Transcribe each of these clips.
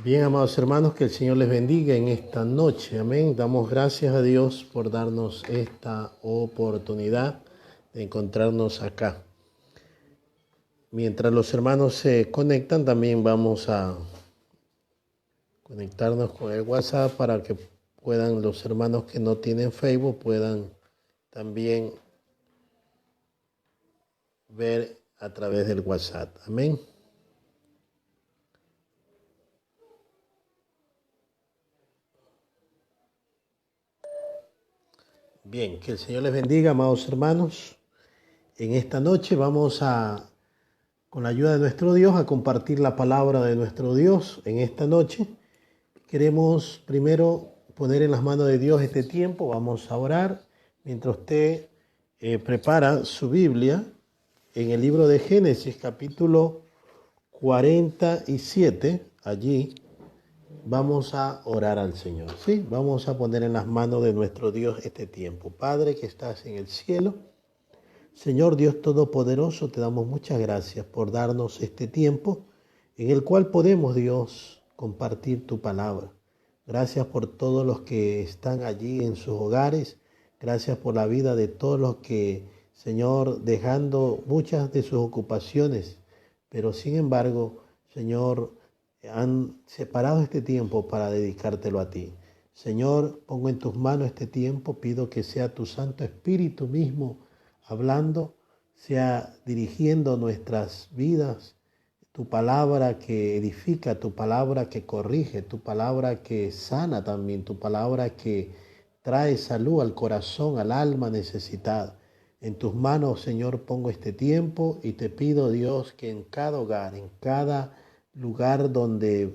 Bien, amados hermanos, que el Señor les bendiga en esta noche. Amén. Damos gracias a Dios por darnos esta oportunidad de encontrarnos acá. Mientras los hermanos se conectan, también vamos a conectarnos con el WhatsApp para que puedan los hermanos que no tienen Facebook puedan también ver a través del WhatsApp. Amén. Bien, que el Señor les bendiga, amados hermanos. En esta noche vamos con la ayuda de nuestro Dios, a compartir la palabra de nuestro Dios en esta noche. Queremos primero poner en las manos de Dios este tiempo. Vamos a orar mientras usted prepara su Biblia en el libro de Génesis, capítulo 47. Allí vamos a orar al Señor. ¿Sí? Vamos a poner en las manos de nuestro Dios este tiempo. Padre que estás en el cielo, Señor Dios Todopoderoso, te damos muchas gracias por darnos este tiempo en el cual podemos, Dios, compartir tu palabra. Gracias por todos los que están allí en sus hogares. Gracias por la vida de todos los que, Señor, dejando muchas de sus ocupaciones, pero sin embargo, Señor, han separado este tiempo para dedicártelo a ti. Señor, pongo en tus manos este tiempo, pido que sea tu Santo Espíritu mismo hablando, sea dirigiendo nuestras vidas, tu palabra que edifica, tu palabra que corrige, tu palabra que sana también, tu palabra que trae salud al corazón, al alma necesitada. En tus manos, Señor, pongo este tiempo y te pido, Dios, que en cada hogar, en cada lugar donde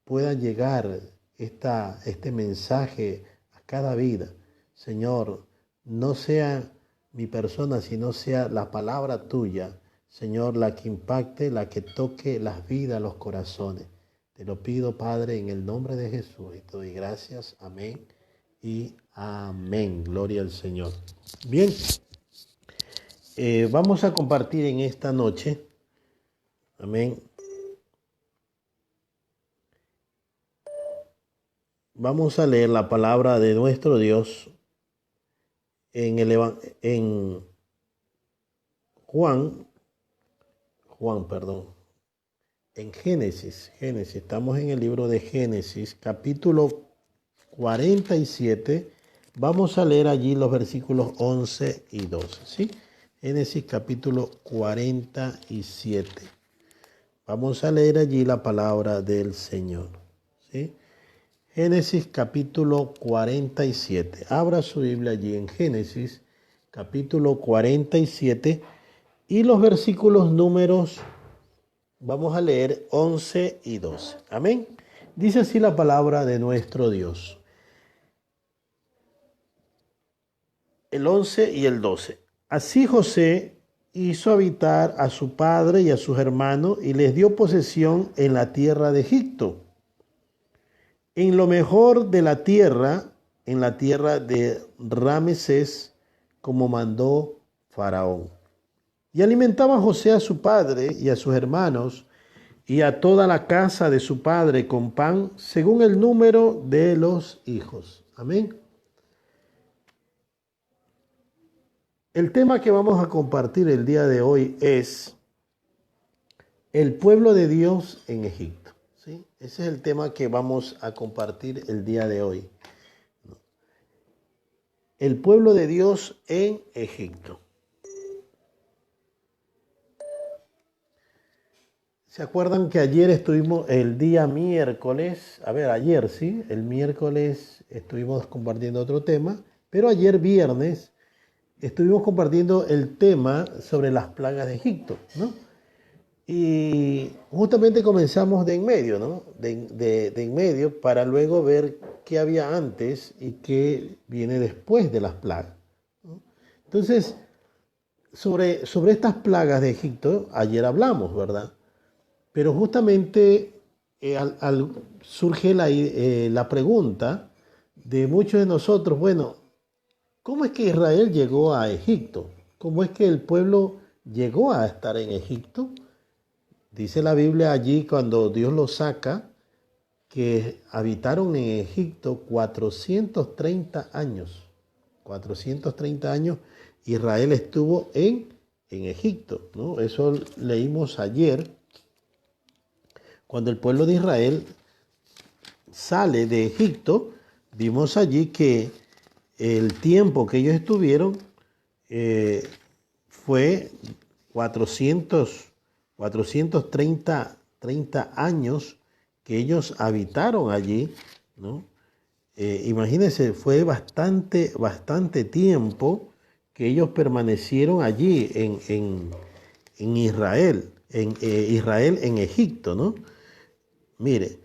pueda llegar este mensaje a cada vida, Señor, no sea mi persona, sino sea la palabra tuya, Señor, la que impacte, la que toque las vidas, los corazones. Te lo pido, Padre, en el nombre de Jesús, y te doy gracias. Amén y amén. Gloria al Señor. Bien, vamos a compartir en esta noche, amén. Vamos a leer la palabra de nuestro Dios en en Génesis, estamos en el libro de Génesis, capítulo 47, vamos a leer allí los versículos 11 y 12, ¿sí? Génesis capítulo 47, vamos a leer allí la palabra del Señor, ¿sí? Génesis capítulo 47, abra su Biblia allí en Génesis capítulo 47 y los versículos números, vamos a leer 11 y 12. Amén. Dice así la palabra de nuestro Dios. El 11 y el 12. Así José hizo habitar a su padre y a sus hermanos y les dio posesión en la tierra de Egipto, en lo mejor de la tierra, en la tierra de Ramesés, como mandó Faraón. Y alimentaba a José a su padre y a sus hermanos y a toda la casa de su padre con pan según el número de los hijos. Amén. El tema que vamos a compartir el día de hoy es el pueblo de Dios en Egipto. ¿Sí? Ese es el tema que vamos a compartir el día de hoy. El pueblo de Dios en Egipto. ¿Se acuerdan que ayer estuvimos el día miércoles? Ayer sí, el miércoles estuvimos compartiendo otro tema, pero ayer viernes estuvimos compartiendo el tema sobre las plagas de Egipto, ¿no? Y justamente comenzamos de en medio, ¿no? De en medio para luego ver qué había antes y qué viene después de las plagas, ¿no? Entonces, sobre estas plagas de Egipto, ayer hablamos, ¿verdad? Pero justamente surge la pregunta de muchos de nosotros, bueno, ¿cómo es que Israel llegó a Egipto? ¿Cómo es que el pueblo llegó a estar en Egipto? Dice la Biblia allí cuando Dios lo saca que habitaron en Egipto 430 años. 430 años Israel estuvo en Egipto, ¿no? Eso leímos ayer, cuando el pueblo de Israel sale de Egipto. Vimos allí que el tiempo que ellos estuvieron fue 430 años que ellos habitaron allí, ¿no? Imagínense, fue bastante tiempo que ellos permanecieron allí en Israel, Israel en Egipto, ¿no? Mire,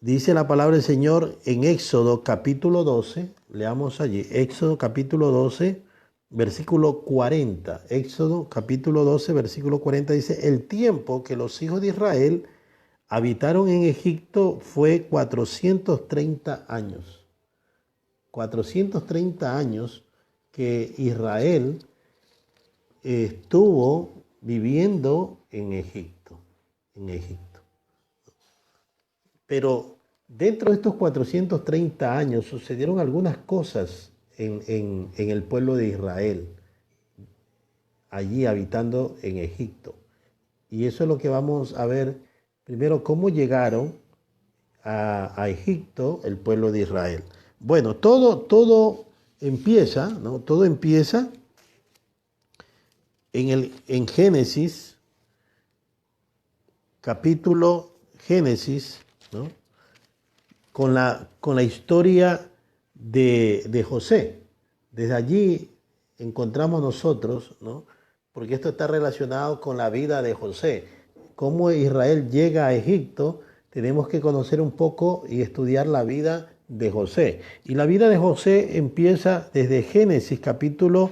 dice la palabra del Señor en Éxodo capítulo 12, leamos allí, Éxodo capítulo 12, versículo 40. Éxodo capítulo 12, versículo 40 dice, el tiempo que los hijos de Israel habitaron en Egipto fue 430 años. 430 años que Israel estuvo viviendo en Egipto. Pero dentro de estos 430 años sucedieron algunas cosas en el pueblo de Israel, allí habitando en Egipto. Y eso es lo que vamos a ver primero, cómo llegaron a Egipto el pueblo de Israel. Bueno, todo empieza, ¿no? Todo empieza en Génesis, capítulo Génesis, ¿no? Con la historia de José. Desde allí encontramos nosotros, ¿no? Porque esto está relacionado con la vida de José. Cómo Israel llega a Egipto, tenemos que conocer un poco y estudiar la vida de José. Y la vida de José empieza desde Génesis capítulo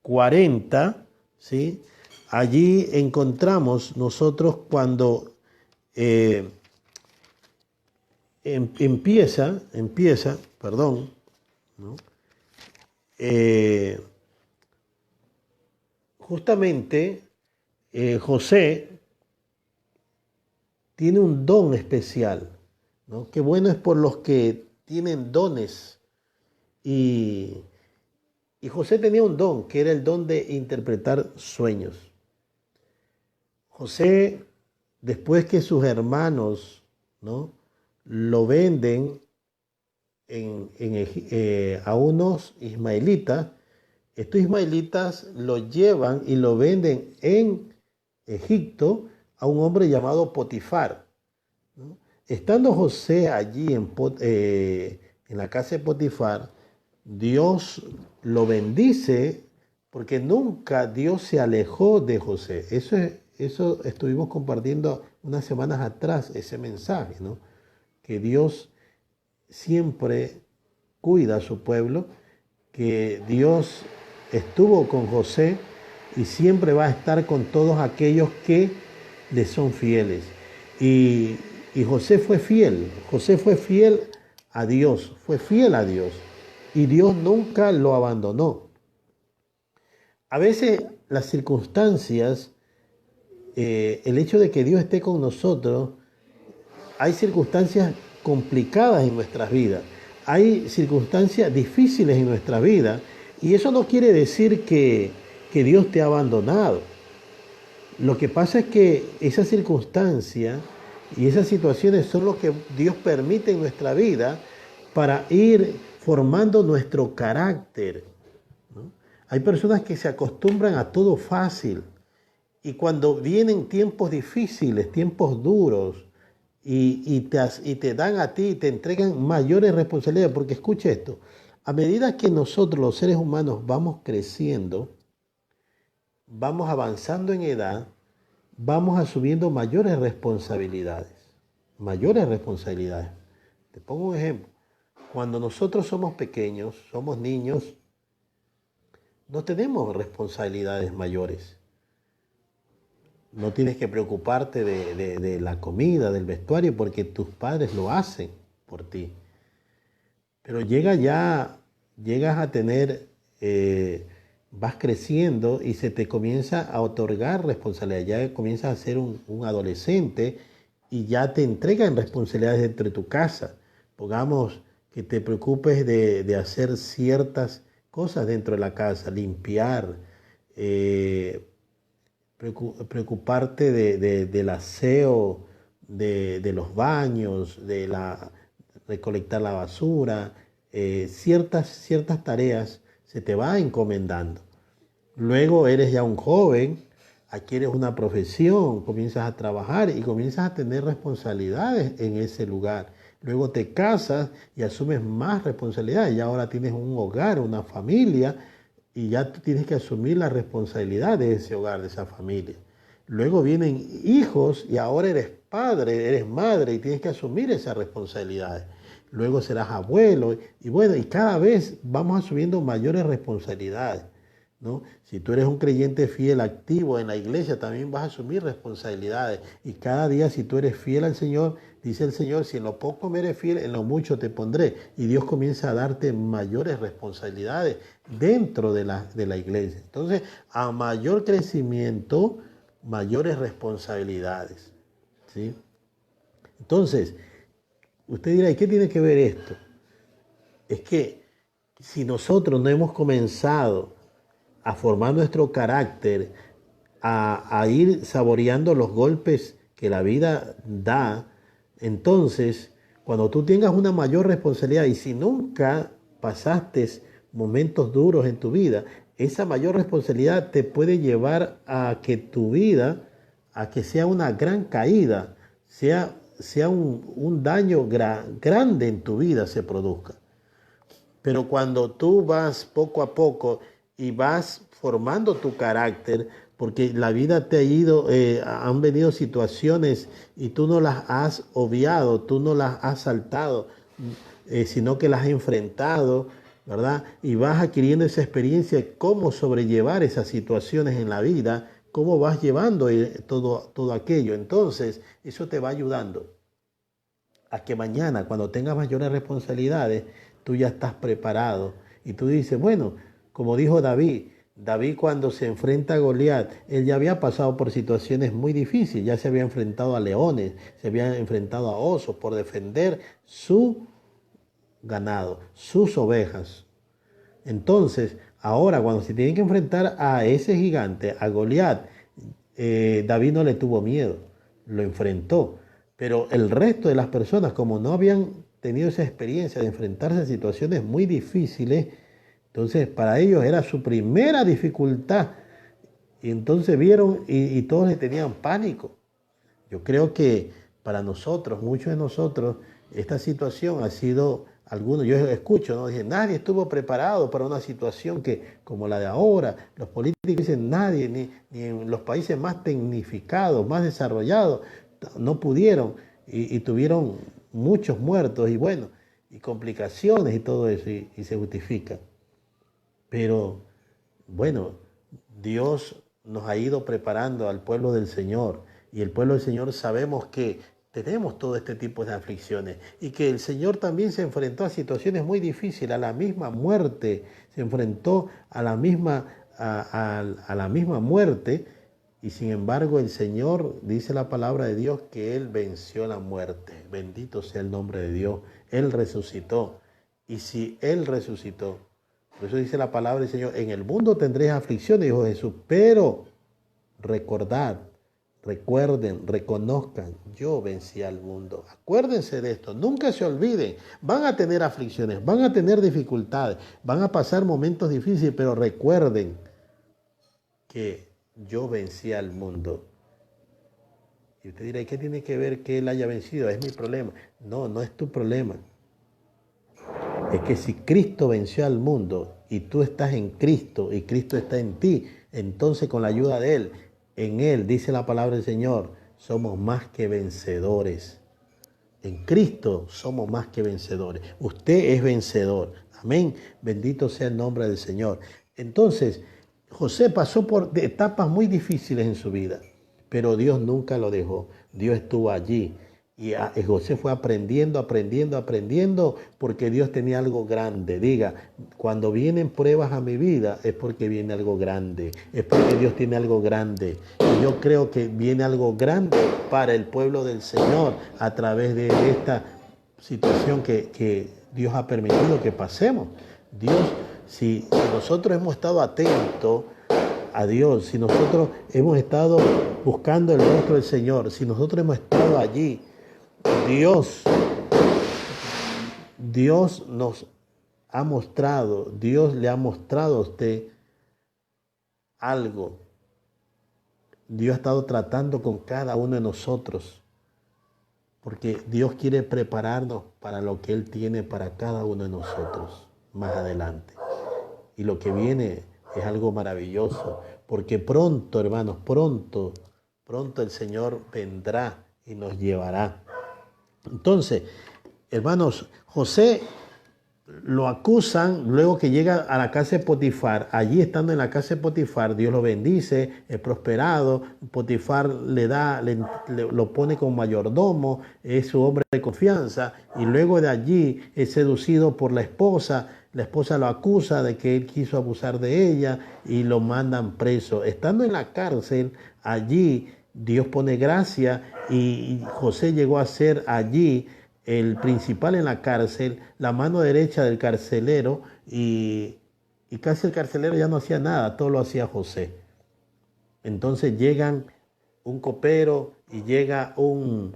40, ¿sí? Allí encontramos nosotros cuando empieza, ¿no? Justamente José tiene un don especial, ¿no? Qué bueno es por los que tienen dones. Y José tenía un don, que era el don de interpretar sueños. José, después que sus hermanos, ¿no?, lo venden a unos ismaelitas, estos ismaelitas lo llevan y lo venden en Egipto a un hombre llamado Potifar, ¿no? Estando José allí en la casa de Potifar, Dios lo bendice porque nunca Dios se alejó de José. Eso estuvimos compartiendo unas semanas atrás, ese mensaje, ¿no? Que Dios siempre cuida a su pueblo, que Dios estuvo con José y siempre va a estar con todos aquellos que le son fieles. Y José fue fiel a Dios, y Dios nunca lo abandonó. A veces las circunstancias, el hecho de que Dios esté con nosotros, hay circunstancias complicadas en nuestras vidas, hay circunstancias difíciles en nuestra vida, y eso no quiere decir que Dios te ha abandonado. Lo que pasa es que esas circunstancias y esas situaciones son lo que Dios permite en nuestra vida para ir formando nuestro carácter, ¿no? Hay personas que se acostumbran a todo fácil, y cuando vienen tiempos difíciles, tiempos duros, y te dan a ti, te entregan mayores responsabilidades, porque escucha esto, a medida que nosotros los seres humanos vamos creciendo, vamos avanzando en edad, vamos asumiendo mayores responsabilidades. Te pongo un ejemplo. Cuando nosotros somos pequeños, somos niños, no tenemos responsabilidades mayores. No tienes que preocuparte de la comida, del vestuario, porque tus padres lo hacen por ti. Pero llegas a tener, vas creciendo y se te comienza a otorgar responsabilidad. Ya comienzas a ser un adolescente y ya te entregan responsabilidades dentro de tu casa. Pongamos que te preocupes de hacer ciertas cosas dentro de la casa, limpiar, eh, preocuparte del aseo de los baños, recolectar la basura, ciertas tareas se te va encomendando. Luego eres ya un joven, adquieres una profesión, comienzas a trabajar y comienzas a tener responsabilidades en ese lugar. Luego te casas y asumes más responsabilidades. Y ahora tienes un hogar, una familia, y ya tú tienes que asumir la responsabilidad de ese hogar, de esa familia. Luego vienen hijos y ahora eres padre, eres madre y tienes que asumir esas responsabilidades. Luego serás abuelo y bueno, y cada vez vamos asumiendo mayores responsabilidades, ¿no? Si tú eres un creyente fiel, activo en la iglesia, también vas a asumir responsabilidades. Y cada día, si tú eres fiel al Señor, dice el Señor, si en lo poco me eres fiel, en lo mucho te pondré. Y Dios comienza a darte mayores responsabilidades dentro de la iglesia. Entonces, a mayor crecimiento, mayores responsabilidades, ¿sí? Entonces, usted dirá, ¿y qué tiene que ver esto? Es que si nosotros no hemos comenzado a formar nuestro carácter, a ir saboreando los golpes que la vida da, entonces, cuando tú tengas una mayor responsabilidad y si nunca pasaste momentos duros en tu vida, esa mayor responsabilidad te puede llevar a que tu vida, a que sea una gran caída, sea un daño grande en tu vida se produzca. Pero cuando tú vas poco a poco y vas formando tu carácter, porque la vida te ha ido, han venido situaciones y tú no las has obviado, tú no las has saltado, sino que las has enfrentado, ¿verdad? Y vas adquiriendo esa experiencia de cómo sobrellevar esas situaciones en la vida, cómo vas llevando todo aquello. Entonces, eso te va ayudando a que mañana, cuando tengas mayores responsabilidades, tú ya estás preparado. Y tú dices, bueno, como dijo David cuando se enfrenta a Goliat, él ya había pasado por situaciones muy difíciles, ya se había enfrentado a leones, se había enfrentado a osos por defender su ganado, sus ovejas. Entonces, ahora cuando se tienen que enfrentar a ese gigante, a Goliat, David no le tuvo miedo, lo enfrentó. Pero el resto de las personas, como no habían tenido esa experiencia de enfrentarse a situaciones muy difíciles, entonces para ellos era su primera dificultad. Y entonces vieron y todos le tenían pánico. Yo creo que para nosotros, muchos de nosotros, esta situación ha sido, yo escucho, ¿no? Dicen, nadie estuvo preparado para una situación como la de ahora. Los políticos dicen, nadie, ni en los países más tecnificados, más desarrollados, no pudieron y tuvieron muchos muertos y bueno, y complicaciones y todo eso, y se justifica. Pero bueno, Dios nos ha ido preparando al pueblo del Señor y el pueblo del Señor sabemos que tenemos todo este tipo de aflicciones y que el Señor también se enfrentó a situaciones muy difíciles, a la misma muerte, se enfrentó a la misma muerte y sin embargo el Señor, dice la palabra de Dios, que Él venció la muerte. Bendito sea el nombre de Dios. Él resucitó. Y si Él resucitó, por eso dice la palabra del Señor, en el mundo tendréis aflicciones, dijo Jesús, pero recordad, recuerden, reconozcan, yo vencí al mundo. Acuérdense de esto, nunca se olviden, van a tener aflicciones, van a tener dificultades, van a pasar momentos difíciles, pero recuerden que yo vencí al mundo. Y usted dirá, ¿y qué tiene que ver que Él haya vencido? Es mi problema. No, no es tu problema. Es que si Cristo venció al mundo y tú estás en Cristo y Cristo está en ti, entonces con la ayuda de Él, en Él, dice la palabra del Señor, somos más que vencedores. En Cristo somos más que vencedores. Usted es vencedor. Amén. Bendito sea el nombre del Señor. Entonces, José pasó por etapas muy difíciles en su vida, pero Dios nunca lo dejó. Dios estuvo allí Y José fue aprendiendo, porque Dios tenía algo grande. Diga, cuando vienen pruebas a mi vida es porque viene algo grande, es porque Dios tiene algo grande. Y yo creo que viene algo grande para el pueblo del Señor a través de esta situación que Dios ha permitido que pasemos. Dios, si nosotros hemos estado atentos a Dios, si nosotros hemos estado buscando el rostro del Señor, si nosotros hemos estado allí, Dios nos ha mostrado, Dios le ha mostrado a usted algo. Dios ha estado tratando con cada uno de nosotros, porque Dios quiere prepararnos para lo que Él tiene para cada uno de nosotros más adelante. Y lo que viene es algo maravilloso, porque pronto, hermanos, pronto el Señor vendrá y nos llevará. Entonces, hermanos, José lo acusan luego que llega a la casa de Potifar. Allí, estando en la casa de Potifar, Dios lo bendice, es prosperado. Potifar lo pone como mayordomo, es su hombre de confianza, y luego de allí es seducido por la esposa. La esposa lo acusa de que él quiso abusar de ella y lo mandan preso. Estando en la cárcel, allí Dios pone gracia y José llegó a ser allí el principal en la cárcel, la mano derecha del carcelero, y casi el carcelero ya no hacía nada, todo lo hacía José. Entonces llegan un copero y llega un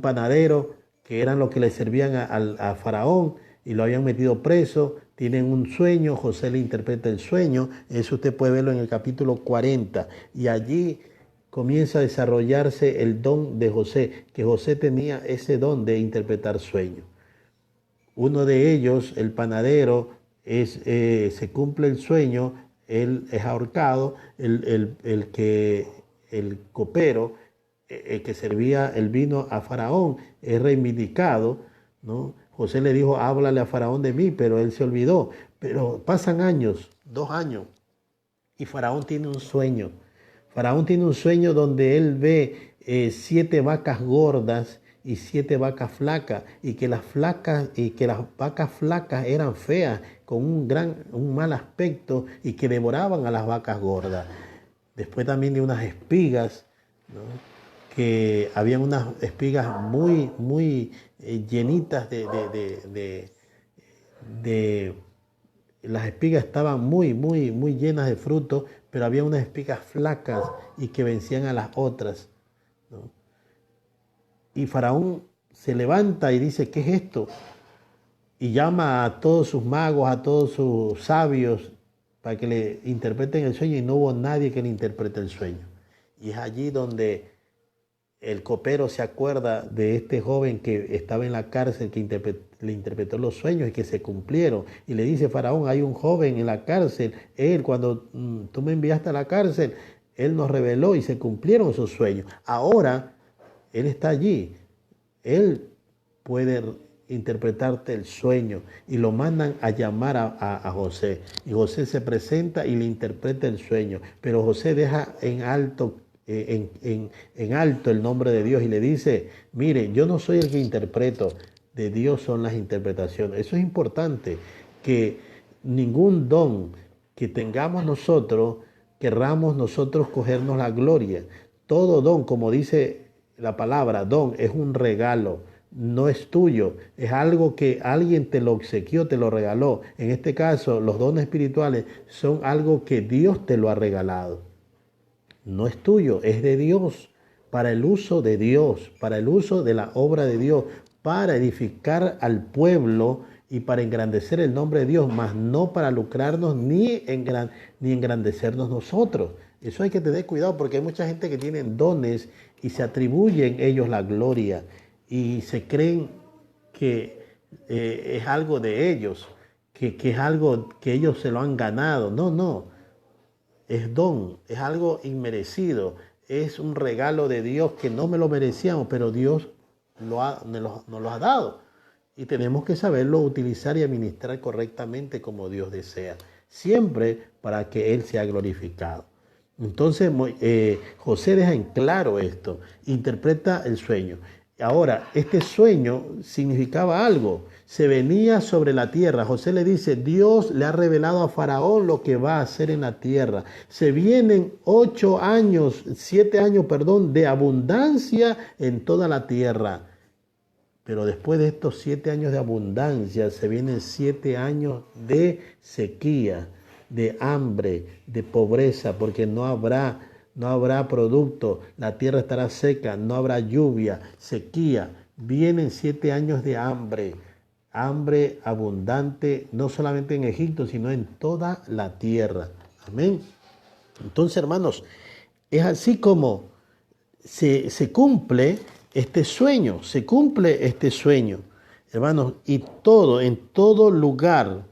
panadero, que eran los que le servían a Faraón, y lo habían metido preso. Tienen un sueño, José le interpreta el sueño, eso usted puede verlo en el capítulo 40, y allí comienza a desarrollarse el don de José, que José tenía ese don de interpretar sueños. Uno de ellos, el panadero, se cumple el sueño, él es ahorcado, el copero, el que servía el vino a Faraón, es reivindicado, ¿no? José le dijo, háblale a Faraón de mí, pero él se olvidó. Pero pasan años, 2 años, y Faraón tiene un sueño. Faraón tiene un sueño donde él ve 7 vacas gordas y 7 vacas flacas, y que las vacas flacas eran feas, con un mal aspecto, y que devoraban a las vacas gordas. Después también de unas espigas, ¿no? Que habían unas espigas muy llenitas las espigas estaban muy llenas de frutos, pero había unas espigas flacas y que vencían a las otras, ¿no? Y Faraón se levanta y dice, ¿qué es esto? Y llama a todos sus magos, a todos sus sabios, para que le interpreten el sueño, y no hubo nadie que le interprete el sueño. Y es allí donde el copero se acuerda de este joven que estaba en la cárcel, que le interpretó los sueños y que se cumplieron. Y le dice, Faraón, hay un joven en la cárcel. Él, cuando tú me enviaste a la cárcel, él nos reveló y se cumplieron esos sueños. Ahora, él está allí. Él puede interpretarte el sueño. Y lo mandan a llamar a José. Y José se presenta y le interpreta el sueño. Pero José deja en alto el nombre de Dios y le dice, mire, yo no soy el que interpreto, de Dios son las interpretaciones. Eso es importante, que ningún don que tengamos nosotros, querramos nosotros cogernos la gloria. Todo don, como dice la palabra, don es un regalo, no es tuyo, es algo que alguien te lo obsequió, te lo regaló. En este caso, los dones espirituales son algo que Dios te lo ha regalado. No es tuyo, es de Dios, para el uso de Dios, para el uso de la obra de Dios, para edificar al pueblo y para engrandecer el nombre de Dios, mas no para lucrarnos ni engrandecernos nosotros. Eso hay que tener cuidado, porque hay mucha gente que tiene dones y se atribuyen ellos la gloria y se creen que es algo de ellos, que es algo que ellos se lo han ganado. No. Es don, es algo inmerecido, es un regalo de Dios que no me lo merecíamos, pero Dios nos lo ha dado. Y tenemos que saberlo utilizar y administrar correctamente como Dios desea, siempre para que Él sea glorificado. Entonces José deja en claro esto, interpreta el sueño. Ahora, este sueño significaba algo. Se venía sobre la tierra. José le dice, Dios le ha revelado a Faraón lo que va a hacer en la tierra. Se vienen 7 años, de abundancia en toda la tierra. Pero después de estos 7 años de abundancia, se vienen 7 años de sequía, de hambre, de pobreza, porque no habrá producto, la tierra estará seca, no habrá lluvia, sequía. Vienen 7 años de hambre abundante, no solamente en Egipto, sino en toda la tierra. Amén. Entonces, hermanos, es así como se cumple este sueño, hermanos, y en todo lugar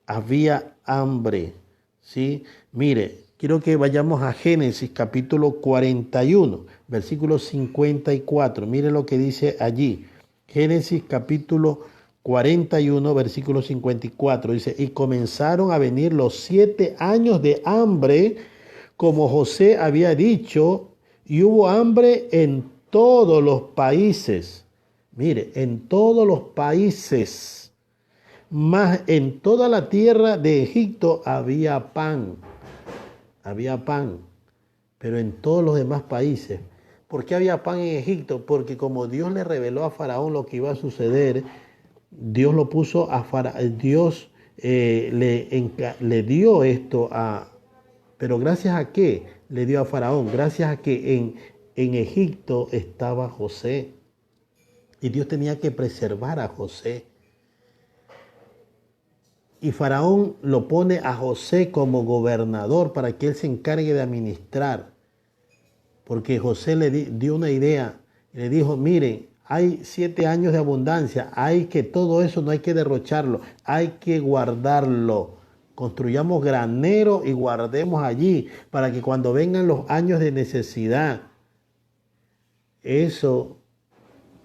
había hambre, ¿sí? Mire, quiero que vayamos a Génesis capítulo 41, versículo 54. Mire lo que dice allí. Génesis capítulo 41, versículo 54. Dice, y comenzaron a venir los 7 años de hambre, como José había dicho, y hubo hambre en todos los países. Mire, en todos los países. Mas en toda la tierra de Egipto había pan. Había pan. Pero en todos los demás países. ¿Por qué había pan en Egipto? Porque como Dios le reveló a Faraón lo que iba a suceder, Dios lo puso a Faraón. Dios le dio esto a... Pero gracias a qué le dio a Faraón, gracias a que en Egipto estaba José. Y Dios tenía que preservar a José. Y Faraón lo pone a José como gobernador para que él se encargue de administrar. Porque José le dio una idea. Le dijo, miren, hay 7 años de abundancia. Todo eso no hay que derrocharlo. Hay que guardarlo. Construyamos graneros y guardemos allí para que cuando vengan los años de necesidad, eso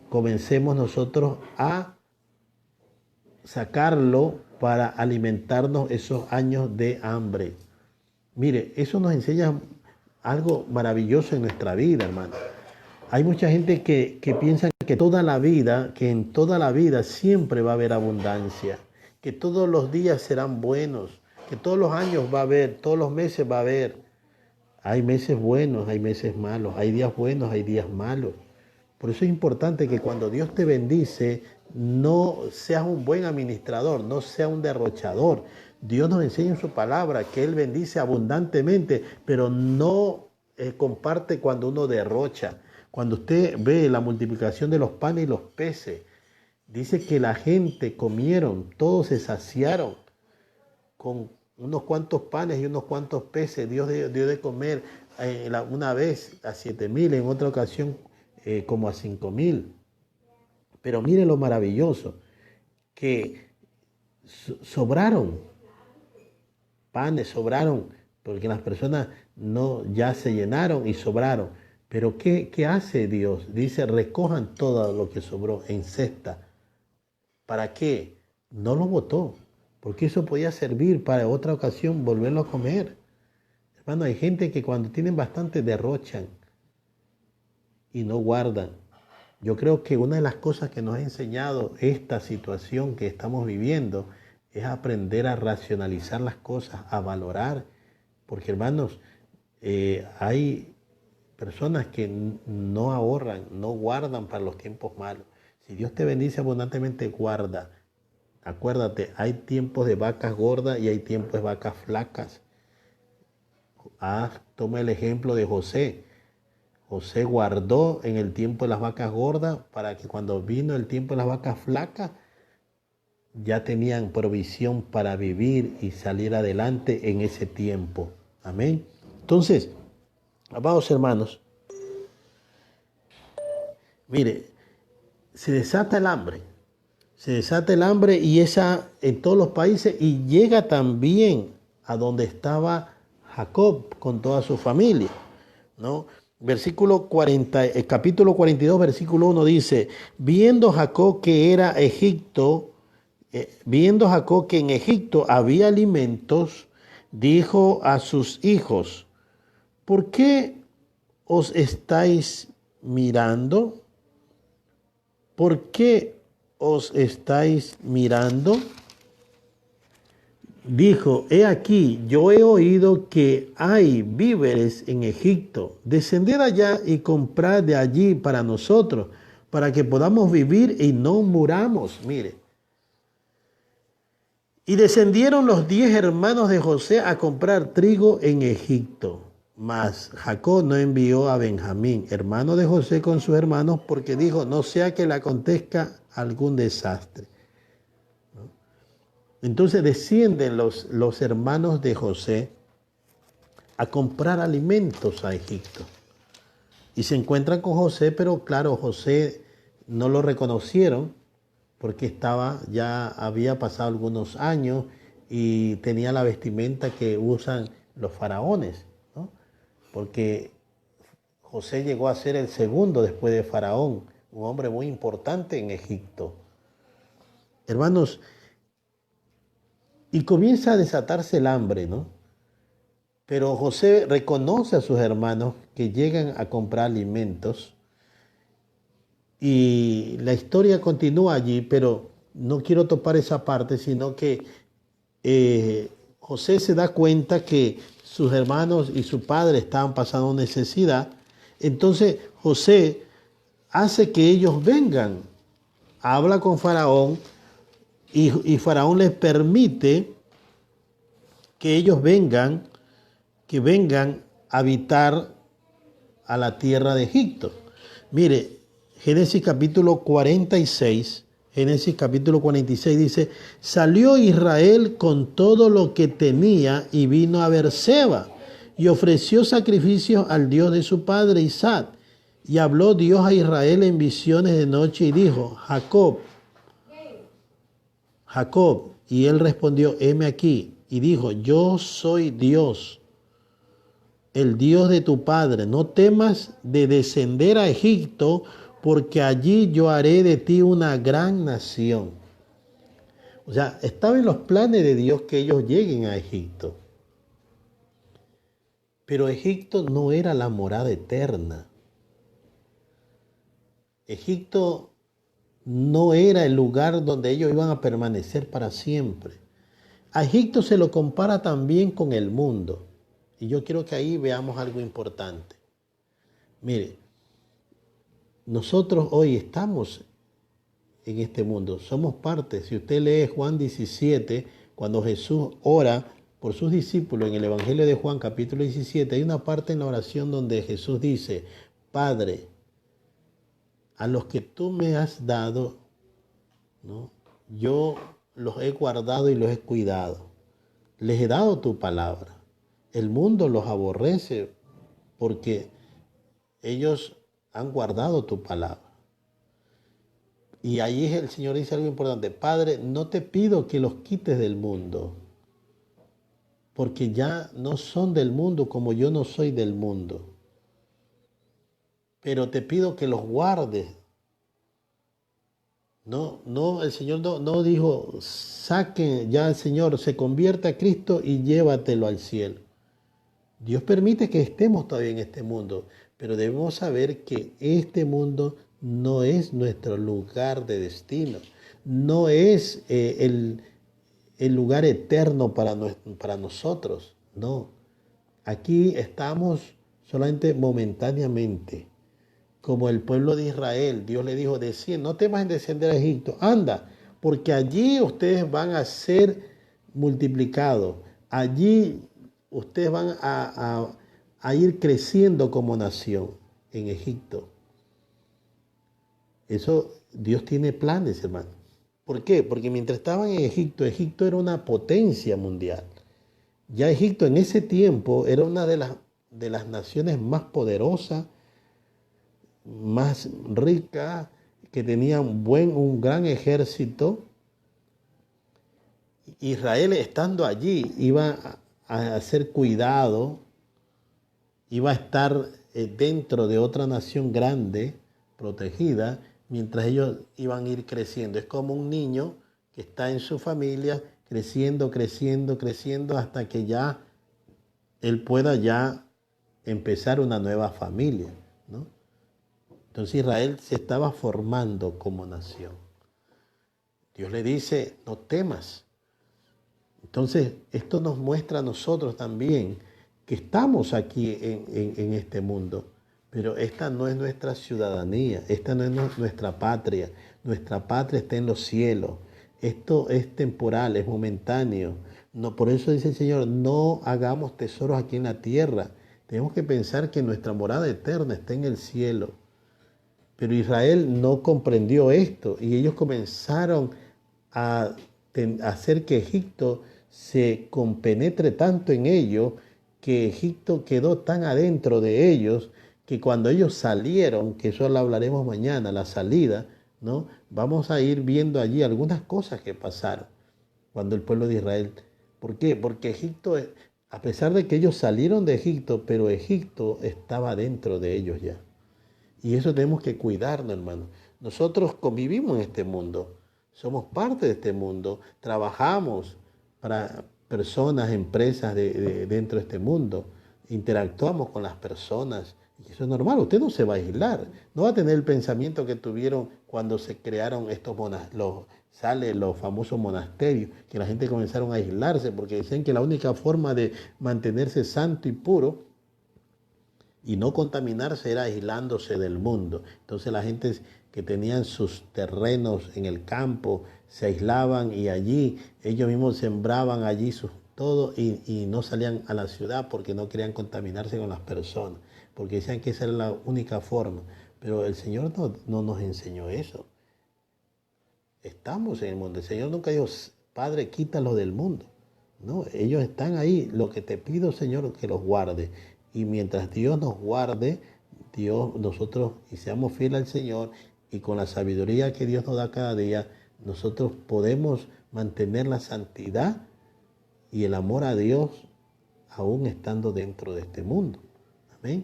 comencemos nosotros a sacarlo para alimentarnos esos años de hambre. Mire, eso nos enseña algo maravilloso en nuestra vida, hermano. Hay mucha gente que piensa que en toda la vida siempre va a haber abundancia, que todos los días serán buenos, que todos los años va a haber, todos los meses va a haber. Hay meses buenos, hay meses malos, hay días buenos, hay días malos. Por eso es importante que cuando Dios te bendice, no seas un buen administrador, no seas un derrochador. Dios nos enseña en su palabra que Él bendice abundantemente, pero no comparte cuando uno derrocha. Cuando usted ve la multiplicación de los panes y los peces, dice que la gente comieron, todos se saciaron con unos cuantos panes y unos cuantos peces. Dios dio de comer una vez a 7,000, en otra ocasión como a 5,000. Pero mire lo maravilloso, que sobraron panes, sobraron, porque las personas ya se llenaron y sobraron. Pero ¿qué hace Dios? Dice, recojan todo lo que sobró en cesta. ¿Para qué? No lo botó, porque eso podía servir para otra ocasión volverlo a comer. Hermano, hay gente que cuando tienen bastante derrochan y no guardan. Yo creo que una de las cosas que nos ha enseñado esta situación que estamos viviendo es aprender a racionalizar las cosas, a valorar. Porque, hermanos, hay personas que no ahorran, no guardan para los tiempos malos. Si Dios te bendice abundantemente, guarda. Acuérdate, hay tiempos de vacas gordas y hay tiempos de vacas flacas. Toma el ejemplo de José. José guardó en el tiempo de las vacas gordas para que cuando vino el tiempo de las vacas flacas, ya tenían provisión para vivir y salir adelante en ese tiempo. Amén. Entonces, amados hermanos, mire, se desata el hambre y esa en todos los países, y llega también a donde estaba Jacob con toda su familia, ¿no? Capítulo 42, versículo 1 dice, viendo Jacob que en Egipto había alimentos, dijo a sus hijos, ¿por qué os estáis mirando? ¿por qué os estáis mirando? Dijo, he aquí, yo he oído que hay víveres en Egipto. Descended allá y comprad de allí para nosotros, para que podamos vivir y no muramos. Mire. Y descendieron los 10 hermanos de José a comprar trigo en Egipto. Mas Jacob no envió a Benjamín, hermano de José, con sus hermanos, porque dijo, no sea que le acontezca algún desastre. Entonces descienden los hermanos de José a comprar alimentos a Egipto. Y se encuentran con José, pero claro, José no lo reconocieron porque ya había pasado algunos años y tenía la vestimenta que usan los faraones, ¿no? Porque José llegó a ser el segundo después de Faraón, un hombre muy importante en Egipto. Hermanos, y comienza a desatarse el hambre, ¿no? Pero José reconoce a sus hermanos que llegan a comprar alimentos y la historia continúa allí, pero no quiero topar esa parte, sino que José se da cuenta que sus hermanos y su padre estaban pasando necesidad. Entonces José hace que ellos vengan, habla con Faraón y Faraón les permite que ellos vengan a habitar a la tierra de Egipto. Mire, Génesis capítulo 46 dice, salió Israel con todo lo que tenía y vino a Beerseba y ofreció sacrificios al Dios de su padre Isaac. Y habló Dios a Israel en visiones de noche y dijo, Jacob, Jacob. Y él respondió, heme aquí. Y dijo, yo soy Dios, el Dios de tu padre. No temas de descender a Egipto, porque allí yo haré de ti una gran nación. O sea, estaba en los planes de Dios que ellos lleguen a Egipto. Pero Egipto no era la morada eterna. Egipto no era el lugar donde ellos iban a permanecer para siempre. A Egipto se lo compara también con el mundo. Y yo quiero que ahí veamos algo importante. Mire, nosotros hoy estamos en este mundo, somos parte. Si usted lee Juan 17, cuando Jesús ora por sus discípulos en el Evangelio de Juan capítulo 17, hay una parte en la oración donde Jesús dice, Padre, a los que tú me has dado, ¿no? Yo los he guardado y los he cuidado. Les he dado tu palabra. El mundo los aborrece porque ellos han guardado tu palabra. Y ahí el Señor dice algo importante. Padre, no te pido que los quites del mundo, porque ya no son del mundo como yo no soy del mundo. Pero te pido que los guardes. No, el Señor no dijo, saquen ya el Señor, se convierte a Cristo y llévatelo al cielo. Dios permite que estemos todavía en este mundo, pero debemos saber que este mundo no es nuestro lugar de destino, no es el lugar eterno para nosotros, no. Aquí estamos solamente momentáneamente. Como el pueblo de Israel, Dios le dijo, no temas en descender a Egipto, anda, porque allí ustedes van a ser multiplicados, allí ustedes van a ir creciendo como nación en Egipto. Eso, Dios tiene planes, hermano. ¿Por qué? Porque mientras estaban en Egipto, Egipto era una potencia mundial. Ya Egipto en ese tiempo era una de las naciones más poderosas, más rica, que tenía un gran ejército. Israel, estando allí, iba a ser cuidado, iba a estar dentro de otra nación grande, protegida, mientras ellos iban a ir creciendo. Es como un niño que está en su familia creciendo, creciendo, creciendo, hasta que ya él pueda ya empezar una nueva familia, ¿no? Entonces Israel se estaba formando como nación. Dios le dice, no temas. Entonces, esto nos muestra a nosotros también que estamos aquí en este mundo, pero esta no es nuestra ciudadanía, esta no es nuestra patria. Nuestra patria está en los cielos. Esto es temporal, es momentáneo. No, por eso dice el Señor, no hagamos tesoros aquí en la tierra. Tenemos que pensar que nuestra morada eterna está en el cielo. Pero Israel no comprendió esto y ellos comenzaron a hacer que Egipto se compenetre tanto en ellos, que Egipto quedó tan adentro de ellos, que cuando ellos salieron, que eso lo hablaremos mañana, la salida, ¿no? Vamos a ir viendo allí algunas cosas que pasaron cuando el pueblo de Israel. ¿Por qué? Porque Egipto, a pesar de que ellos salieron de Egipto, pero Egipto estaba dentro de ellos ya. Y eso tenemos que cuidarnos, hermano. Nosotros convivimos en este mundo, somos parte de este mundo, trabajamos para personas, empresas dentro de este mundo, interactuamos con las personas. Y eso es normal, usted no se va a aislar, no va a tener el pensamiento que tuvieron cuando se crearon los famosos monasterios, que la gente comenzaron a aislarse porque decían que la única forma de mantenerse santo y puro y no contaminarse era aislándose del mundo. Entonces la gente que tenían sus terrenos en el campo se aislaban y allí ellos mismos sembraban allí todo y no salían a la ciudad porque no querían contaminarse con las personas, porque decían que esa era la única forma. Pero el Señor no nos enseñó eso. Estamos en el mundo. El Señor nunca dijo, Padre, quítalo del mundo. No, ellos están ahí. Lo que te pido, Señor, que los guarde. Y mientras Dios nos guarde, nosotros y seamos fieles al Señor y con la sabiduría que Dios nos da cada día, nosotros podemos mantener la santidad y el amor a Dios aún estando dentro de este mundo. Amén.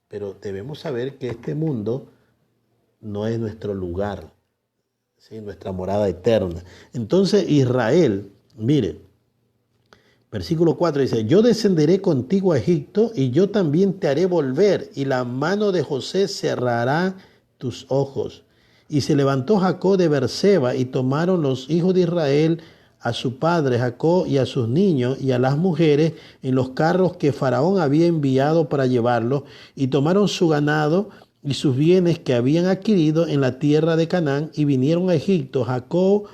Pero debemos saber que este mundo no es nuestro lugar, ¿sí? Nuestra morada eterna. Entonces Israel, mire, versículo 4 dice, yo descenderé contigo a Egipto y yo también te haré volver y la mano de José cerrará tus ojos. Y se levantó Jacob de Berseba y tomaron los hijos de Israel a su padre Jacob y a sus niños y a las mujeres en los carros que Faraón había enviado para llevarlos y tomaron su ganado y sus bienes que habían adquirido en la tierra de Canaán y vinieron a Egipto Jacob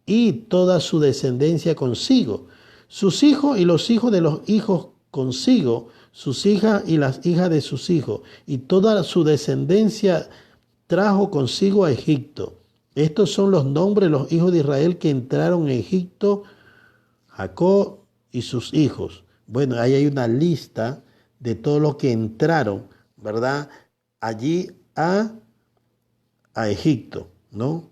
y toda su descendencia consigo. Sus hijos y los hijos de los hijos consigo, sus hijas y las hijas de sus hijos, y toda su descendencia trajo consigo a Egipto. Estos son los nombres de los hijos de Israel que entraron en Egipto, Jacob y sus hijos. Bueno, ahí hay una lista de todos los que entraron, ¿verdad? Allí a Egipto, ¿no?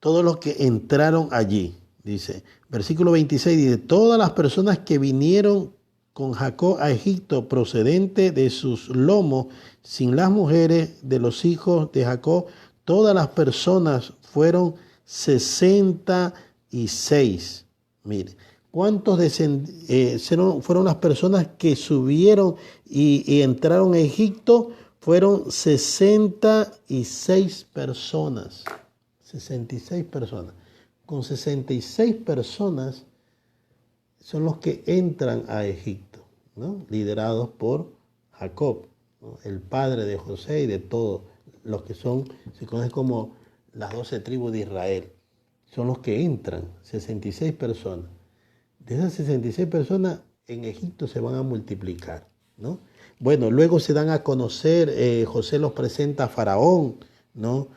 Todos los que entraron allí, dice. Versículo 26 dice, todas las personas que vinieron con Jacob a Egipto procedente de sus lomos, sin las mujeres de los hijos de Jacob, todas las personas fueron 66. Mire, ¿cuántos fueron las personas que subieron y entraron a Egipto? Fueron 66 personas. 66 personas. Con 66 personas son los que entran a Egipto, ¿no? Liderados por Jacob, ¿no? El padre de José y de todos los que se conocen como las 12 tribus de Israel. Son los que entran, 66 personas. De esas 66 personas en Egipto se van a multiplicar, ¿no? Bueno, luego se dan a conocer, José los presenta a Faraón, ¿no?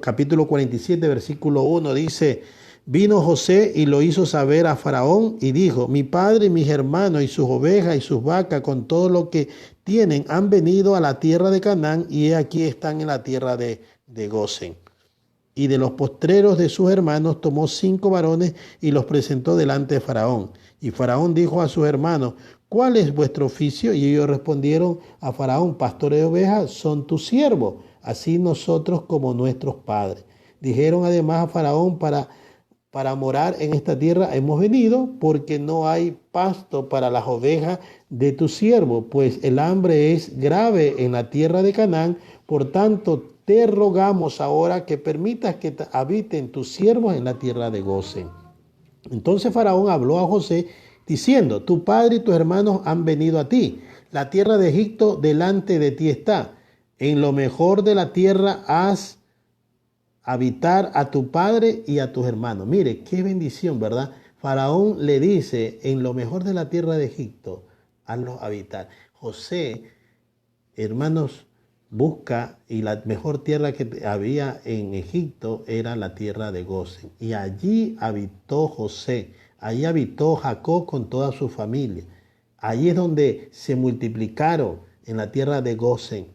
Capítulo 47, versículo 1 dice, vino José y lo hizo saber a Faraón y dijo, mi padre y mis hermanos y sus ovejas y sus vacas con todo lo que tienen han venido a la tierra de Canaán y aquí están en la tierra de Gosén. Y de los postreros de sus hermanos tomó 5 varones y los presentó delante de Faraón. Y Faraón dijo a sus hermanos, ¿cuál es vuestro oficio? Y ellos respondieron a Faraón, pastores de ovejas son tus siervos, así nosotros como nuestros padres. Dijeron además a Faraón, para para morar en esta tierra hemos venido, porque no hay pasto para las ovejas de tu siervo, pues el hambre es grave en la tierra de Canaán. Por tanto, te rogamos ahora que permitas que habiten tus siervos en la tierra de Gosén. Entonces Faraón habló a José diciendo: tu padre y tus hermanos han venido a ti. La tierra de Egipto delante de ti está. En lo mejor de la tierra haz habitar a tu padre y a tus hermanos. Mire, qué bendición, ¿verdad? Faraón le dice: en lo mejor de la tierra de Egipto, hazlos habitar. José, hermanos, busca, y la mejor tierra que había en Egipto era la tierra de Gosén. Y allí habitó José, allí habitó Jacob con toda su familia. Allí es donde se multiplicaron, en la tierra de Gosén,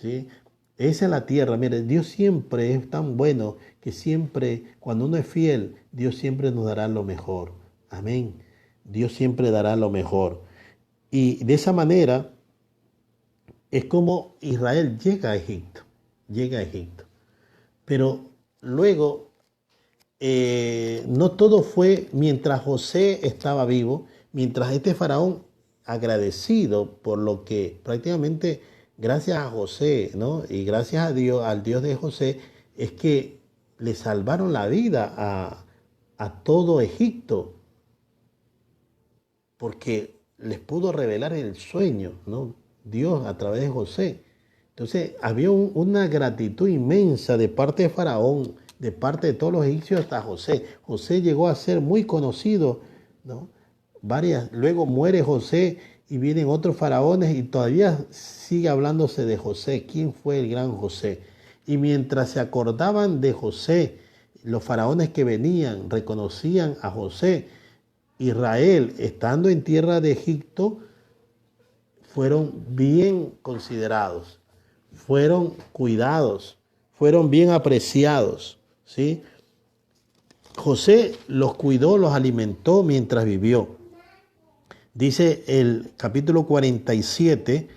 ¿sí? Esa es la tierra. Mire, Dios siempre es tan bueno que siempre, cuando uno es fiel, Dios siempre nos dará lo mejor. Amén. Dios siempre dará lo mejor. Y de esa manera es como Israel llega a Egipto. Llega a Egipto. Pero luego, no todo fue mientras José estaba vivo, mientras este faraón, agradecido por lo que prácticamente, gracias a José, ¿no? Y gracias a Dios, al Dios de José, es que le salvaron la vida a todo Egipto, porque les pudo revelar el sueño, ¿no? Dios a través de José. Entonces había una gratitud inmensa de parte de Faraón, de parte de todos los egipcios hasta José. José llegó a ser muy conocido, ¿no? Luego muere José y vienen otros faraones y todavía sigue hablándose de José. ¿Quién fue el gran José? Y mientras se acordaban de José, los faraones que venían reconocían a José. Israel, estando en tierra de Egipto, fueron bien considerados, fueron cuidados, fueron bien apreciados, ¿sí? José los cuidó, los alimentó mientras vivió. Dice el capítulo 47,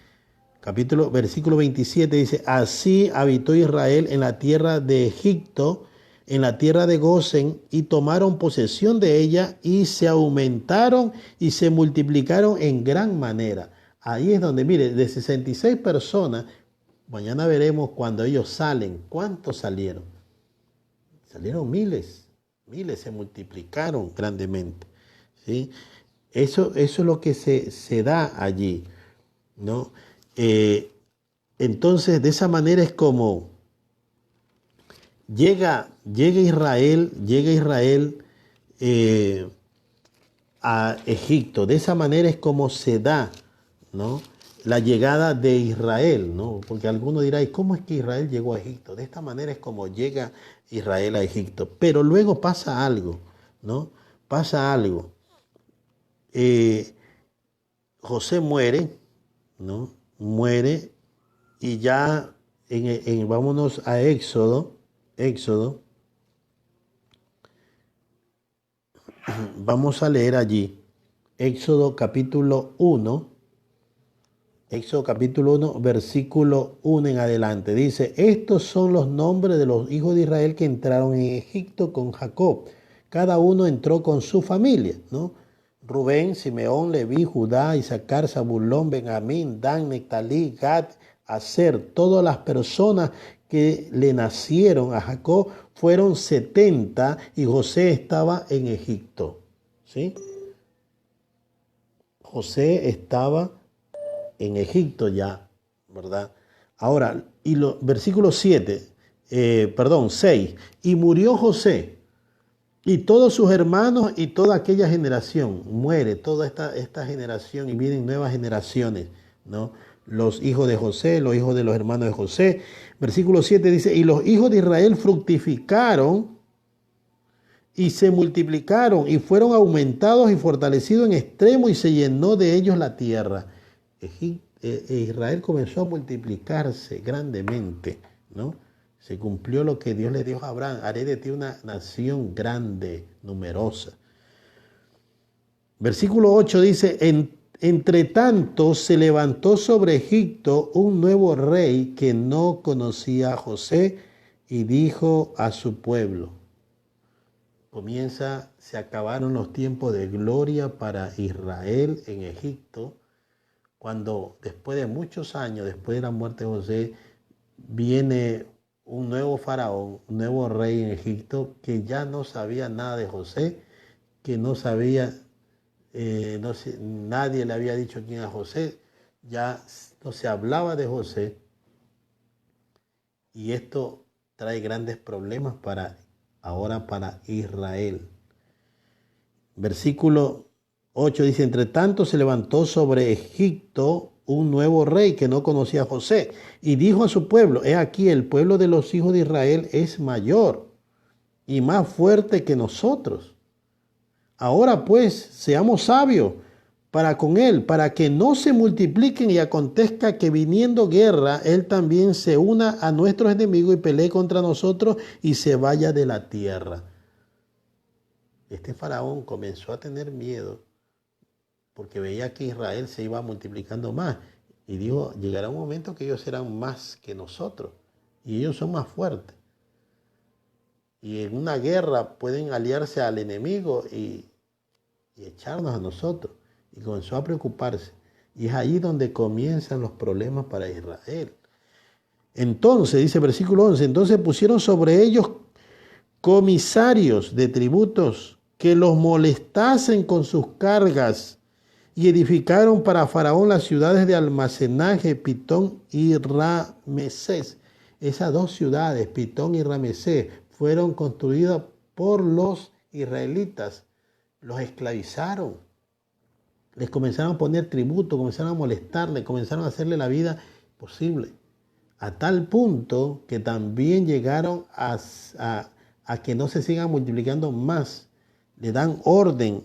versículo 27, dice: así habitó Israel en la tierra de Egipto, en la tierra de Gosén, y tomaron posesión de ella, y se aumentaron y se multiplicaron en gran manera. Ahí es donde, mire, de 66 personas, mañana veremos cuando ellos salen, ¿cuántos salieron? Salieron miles, se multiplicaron grandemente, ¿sí? Eso es lo que se da allí, ¿no? Entonces, de esa manera es como llega Israel a Egipto. De esa manera es como se da, ¿no?, la llegada de Israel, ¿no? Porque algunos dirán: ¿y cómo es que Israel llegó a Egipto? De esta manera es como llega Israel a Egipto. Pero luego pasa algo, ¿no? Pasa algo. José muere, ¿no? Muere, y ya vámonos a Éxodo. Vamos a leer allí Éxodo capítulo 1, versículo 1 en adelante. Dice: estos son los nombres de los hijos de Israel que entraron en Egipto con Jacob. Cada uno entró con su familia, ¿no? Rubén, Simeón, Leví, Judá, Isaacar, Zabulón, Benjamín, Dan, Neftalí, Gad, Aser. Todas las personas que le nacieron a Jacob fueron 70, y José estaba en Egipto, ¿sí? José estaba en Egipto ya, ¿verdad? Ahora, versículo 6. Y murió José y todos sus hermanos y toda aquella generación. Muere toda esta generación y vienen nuevas generaciones, ¿no? Los hijos de José, los hijos de los hermanos de José. Versículo 7 dice: y los hijos de Israel fructificaron y se multiplicaron y fueron aumentados y fortalecidos en extremo, y se llenó de ellos la tierra. Israel comenzó a multiplicarse grandemente, ¿no? Se cumplió lo que Dios le dijo a Abraham: haré de ti una nación grande, numerosa. Versículo 8 dice: entre tanto se levantó sobre Egipto un nuevo rey que no conocía a José, y dijo a su pueblo. se acabaron los tiempos de gloria para Israel en Egipto, cuando después de muchos años, después de la muerte de José, viene un nuevo faraón, un nuevo rey en Egipto, que ya no sabía nada de José, que no sabía, nadie le había dicho quién era José, ya no se hablaba de José, y esto trae grandes problemas ahora para Israel. Versículo 8 dice, entre tanto se levantó sobre Egipto un nuevo rey que no conocía a José y dijo a su pueblo, he aquí el pueblo de los hijos de Israel es mayor y más fuerte que nosotros. Ahora pues seamos sabios para con él, para que no se multipliquen y acontezca que viniendo guerra, él también se una a nuestros enemigos y pelee contra nosotros y se vaya de la tierra. Este faraón comenzó a tener miedo porque veía que Israel se iba multiplicando más. Y dijo, llegará un momento que ellos serán más que nosotros. Y ellos son más fuertes. Y en una guerra pueden aliarse al enemigo y echarnos a nosotros. Y comenzó a preocuparse. Y es ahí donde comienzan los problemas para Israel. Entonces, dice versículo 11, entonces pusieron sobre ellos comisarios de tributos que los molestasen con sus cargas y edificaron para Faraón las ciudades de almacenaje, Pitón y Ramesés. Esas dos ciudades, Pitón y Ramesés, fueron construidas por los israelitas. Los esclavizaron. Les comenzaron a poner tributo, comenzaron a molestarle, comenzaron a hacerle la vida imposible. A tal punto que también llegaron a que no se sigan multiplicando más. Le dan orden,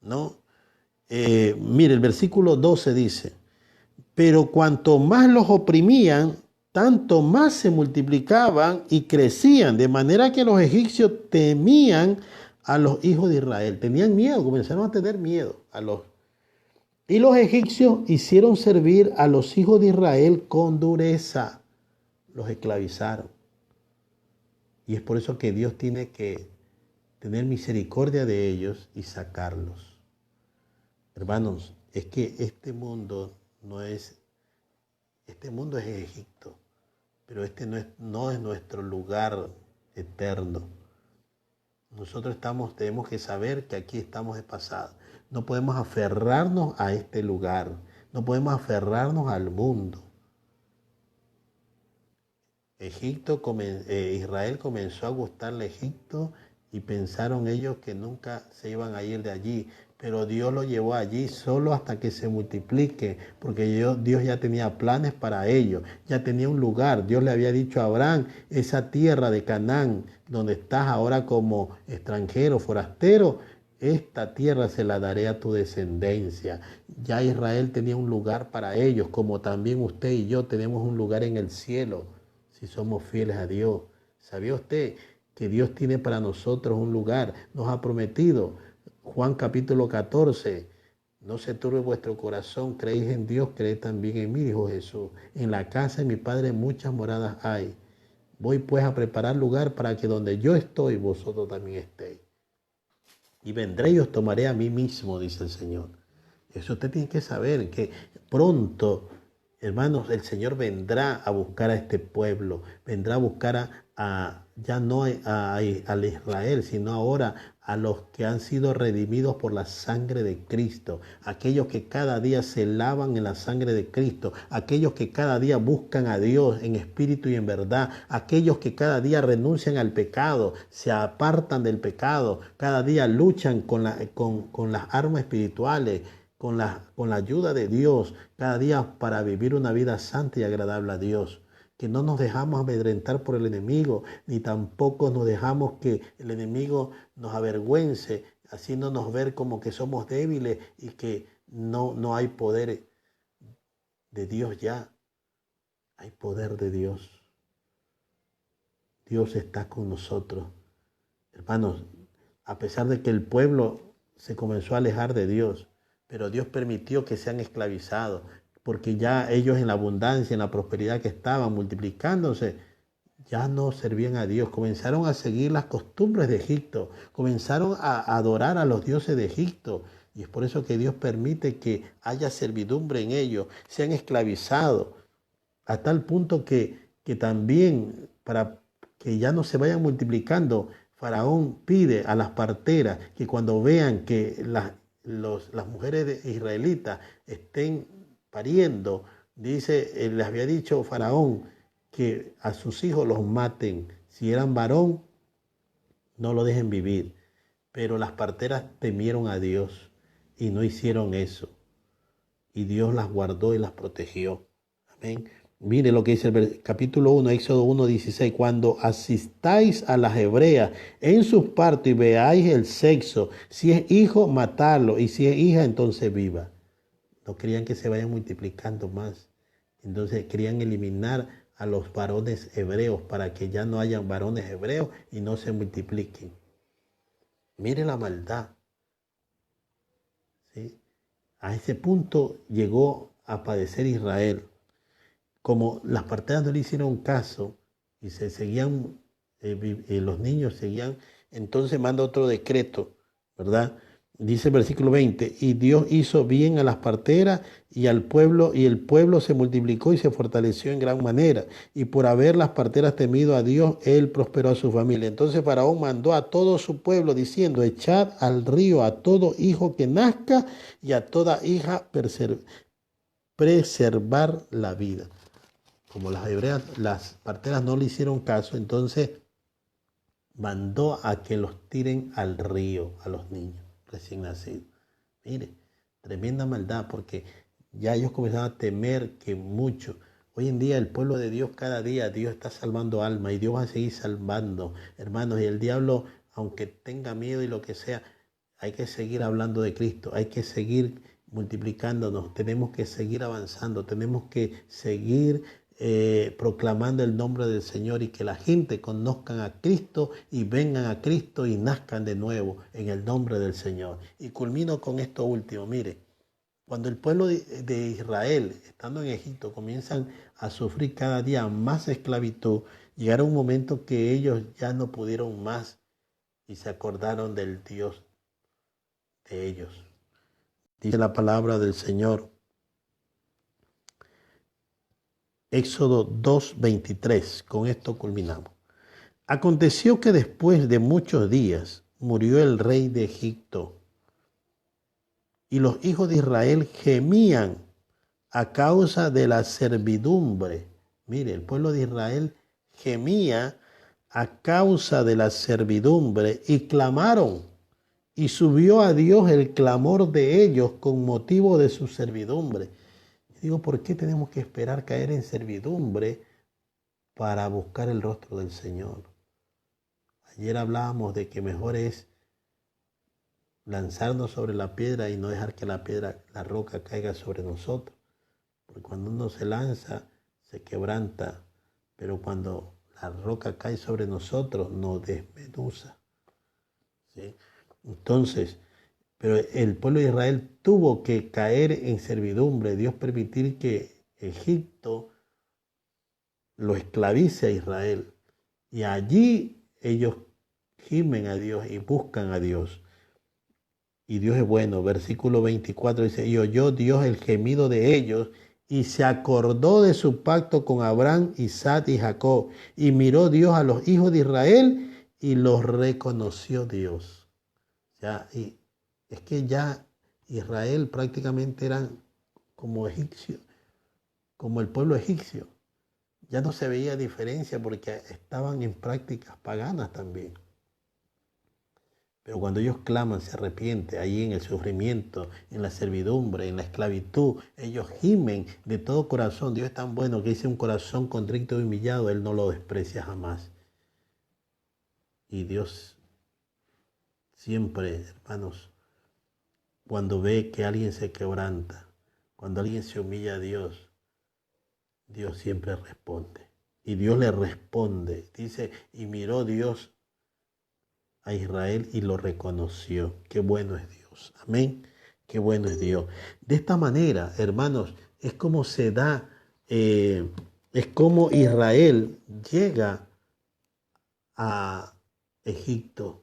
¿no? Mire, el versículo 12 dice, pero cuanto más los oprimían, tanto más se multiplicaban y crecían, de manera que los egipcios temían a los hijos de Israel. Tenían miedo, comenzaron a tener miedo y los egipcios hicieron servir a los hijos de Israel con dureza. Los esclavizaron. Y es por eso que Dios tiene que tener misericordia de ellos y sacarlos. Hermanos, es que este mundo es Egipto, pero este no es nuestro lugar eterno. Nosotros tenemos que saber que aquí estamos de pasado. No podemos aferrarnos a este lugar, no podemos aferrarnos al mundo. Israel comenzó a gustarle a Egipto y pensaron ellos que nunca se iban a ir de allí. Pero Dios lo llevó allí solo hasta que se multiplique, porque Dios ya tenía planes para ellos, ya tenía un lugar. Dios le había dicho a Abraham, esa tierra de Canaán, donde estás ahora como extranjero, forastero, esta tierra se la daré a tu descendencia. Ya Israel tenía un lugar para ellos, como también usted y yo tenemos un lugar en el cielo, si somos fieles a Dios. ¿Sabía usted que Dios tiene para nosotros un lugar? Nos ha prometido. Juan capítulo 14, no se turbe vuestro corazón, creéis en Dios, creed también en mí, dijo Jesús. En la casa de mi Padre muchas moradas hay. Voy pues a preparar lugar para que donde yo estoy, vosotros también estéis. Y vendré y os tomaré a mí mismo, dice el Señor. Eso usted tiene que saber, que pronto, hermanos, el Señor vendrá a buscar a este pueblo, vendrá a buscar ya no al Israel, sino ahora a los que han sido redimidos por la sangre de Cristo, aquellos que cada día se lavan en la sangre de Cristo, aquellos que cada día buscan a Dios en espíritu y en verdad, aquellos que cada día renuncian al pecado, se apartan del pecado, cada día luchan con las armas espirituales, con la ayuda de Dios, cada día para vivir una vida santa y agradable a Dios. Que no nos dejamos amedrentar por el enemigo, ni tampoco nos dejamos que el enemigo nos avergüence, haciéndonos ver como que somos débiles y que no hay poder de Dios ya. Hay poder de Dios. Dios está con nosotros. Hermanos, a pesar de que el pueblo se comenzó a alejar de Dios, pero Dios permitió que sean esclavizados, porque ya ellos en la abundancia, en la prosperidad que estaban multiplicándose, ya no servían a Dios, comenzaron a seguir las costumbres de Egipto, comenzaron a adorar a los dioses de Egipto. Y es por eso que Dios permite que haya servidumbre en ellos, sean esclavizados, a tal punto que también para que ya no se vayan multiplicando, Faraón pide a las parteras que cuando vean que las mujeres israelitas estén pariendo, dice, les había dicho Faraón que a sus hijos los maten. Si eran varón, no lo dejen vivir. Pero las parteras temieron a Dios y no hicieron eso. Y Dios las guardó y las protegió. Amén. Mire lo que dice el capítulo 1, Éxodo 1:16. Cuando asistáis a las hebreas en sus partos y veáis el sexo, si es hijo, matarlo, y si es hija, entonces viva. No querían que se vayan multiplicando más. Entonces querían eliminar a los varones hebreos para que ya no hayan varones hebreos y no se multipliquen. Mire la maldad. ¿Sí? A ese punto llegó a padecer Israel. Como las parteras no le hicieron caso y se seguían, los niños seguían, entonces manda otro decreto, ¿verdad? Dice el versículo 20, y Dios hizo bien a las parteras y al pueblo, y el pueblo se multiplicó y se fortaleció en gran manera. Y por haber las parteras temido a Dios, él prosperó a su familia. Entonces Faraón mandó a todo su pueblo diciendo, echad al río a todo hijo que nazca y a toda hija preservar la vida. Como las parteras no le hicieron caso, entonces mandó a que los tiren al río a los niños recién nacidos. Mire, tremenda maldad, porque ya ellos comenzaron a temer que mucho. Hoy en día el pueblo de Dios, cada día Dios está salvando almas y Dios va a seguir salvando, hermanos. Y el diablo, aunque tenga miedo y lo que sea, hay que seguir hablando de Cristo, hay que seguir multiplicándonos, tenemos que seguir avanzando, tenemos que seguir proclamando el nombre del Señor y que la gente conozcan a Cristo y vengan a Cristo y nazcan de nuevo en el nombre del Señor. Y culmino con esto último. Mire, cuando el pueblo de Israel, estando en Egipto, comienzan a sufrir cada día más esclavitud, llegaron un momento que ellos ya no pudieron más y se acordaron del Dios de ellos. Dice la palabra del Señor. Éxodo 2:23, con esto culminamos. Aconteció que después de muchos días murió el rey de Egipto y los hijos de Israel gemían a causa de la servidumbre. Mire, el pueblo de Israel gemía a causa de la servidumbre y clamaron, y subió a Dios el clamor de ellos con motivo de su servidumbre. Digo, ¿por qué tenemos que esperar caer en servidumbre para buscar el rostro del Señor? Ayer hablábamos de que mejor es lanzarnos sobre la piedra y no dejar que la roca caiga sobre nosotros. Porque cuando uno se lanza, se quebranta, pero cuando la roca cae sobre nosotros, nos desmenuza. ¿Sí? Entonces, pero el pueblo de Israel tuvo que caer en servidumbre, Dios permitir que Egipto lo esclavice a Israel. Y allí ellos gimen a Dios y buscan a Dios. Y Dios es bueno. Versículo 24 dice, y oyó Dios el gemido de ellos y se acordó de su pacto con Abraham, Isaac y Jacob. Y miró Dios a los hijos de Israel y los reconoció Dios. Ya, y es que ya Israel prácticamente eran como egipcios, como el pueblo egipcio. Ya no se veía diferencia porque estaban en prácticas paganas también. Pero cuando ellos claman, se arrepienten, ahí en el sufrimiento, en la servidumbre, en la esclavitud, ellos gimen de todo corazón. Dios es tan bueno que dice un corazón contrito y humillado, Él no lo desprecia jamás. Y Dios siempre, hermanos, cuando ve que alguien se quebranta, cuando alguien se humilla a Dios, Dios siempre responde. Y Dios le responde. Dice, y miró Dios a Israel y lo reconoció. Qué bueno es Dios. Amén. Qué bueno es Dios. De esta manera, hermanos, es como se da, es como Israel llega a Egipto.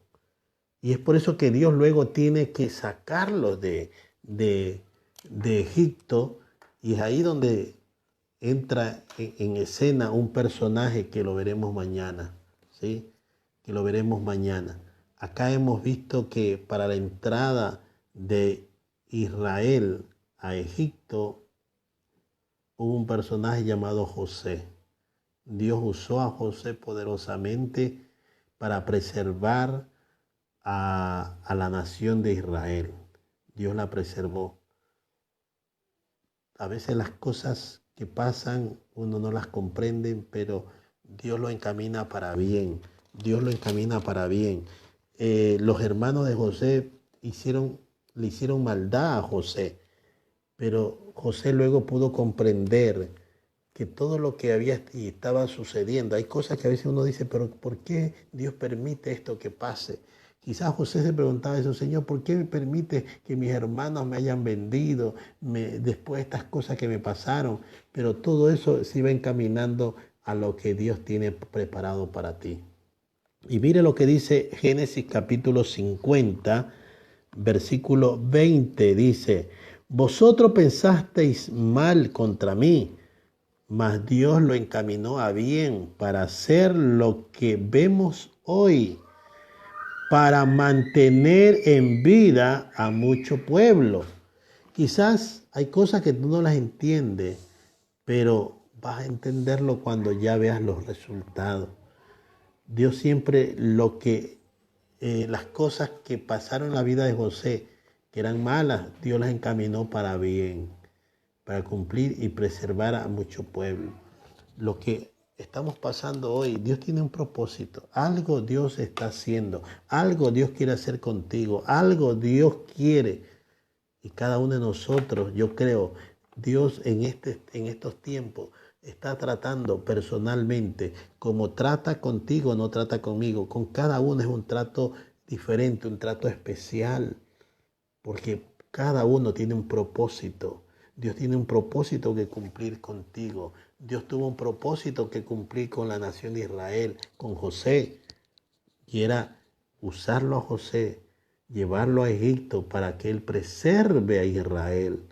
Y es por eso que Dios luego tiene que sacarlos de Egipto, y es ahí donde entra en escena un personaje que lo veremos mañana, ¿sí? Que lo veremos mañana. Acá hemos visto que para la entrada de Israel a Egipto hubo un personaje llamado José. Dios usó a José poderosamente para preservar a la nación de Israel. Dios la preservó. A veces las cosas que pasan uno no las comprende, pero Dios lo encamina para bien. Dios lo encamina para bien. Los hermanos de José le hicieron maldad a José, pero José luego pudo comprender que todo lo que había y estaba sucediendo, hay cosas que a veces uno dice, pero ¿por qué Dios permite esto que pase? Quizás José se preguntaba eso: Señor, ¿por qué me permite que mis hermanos me hayan vendido después de estas cosas que me pasaron? Pero todo eso se iba encaminando a lo que Dios tiene preparado para ti. Y mire lo que dice Génesis capítulo 50, versículo 20, dice: vosotros pensasteis mal contra mí, mas Dios lo encaminó a bien para hacer lo que vemos hoy, para mantener en vida a mucho pueblo. Quizás hay cosas que tú no las entiendes, pero vas a entenderlo cuando ya veas los resultados. Dios siempre las cosas que pasaron en la vida de José, que eran malas, Dios las encaminó para bien, para cumplir y preservar a mucho pueblo. Lo que estamos pasando hoy, Dios tiene un propósito. Algo Dios está haciendo, algo Dios quiere hacer contigo, algo Dios quiere. Y cada uno de nosotros, yo creo, Dios en estos tiempos está tratando personalmente, como trata contigo, no trata conmigo. Con cada uno es un trato diferente, un trato especial, porque cada uno tiene un propósito. Dios tiene un propósito que cumplir contigo. Dios tuvo un propósito que cumplir con la nación de Israel, con José, y era usarlo a José, llevarlo a Egipto para que él preserve a Israel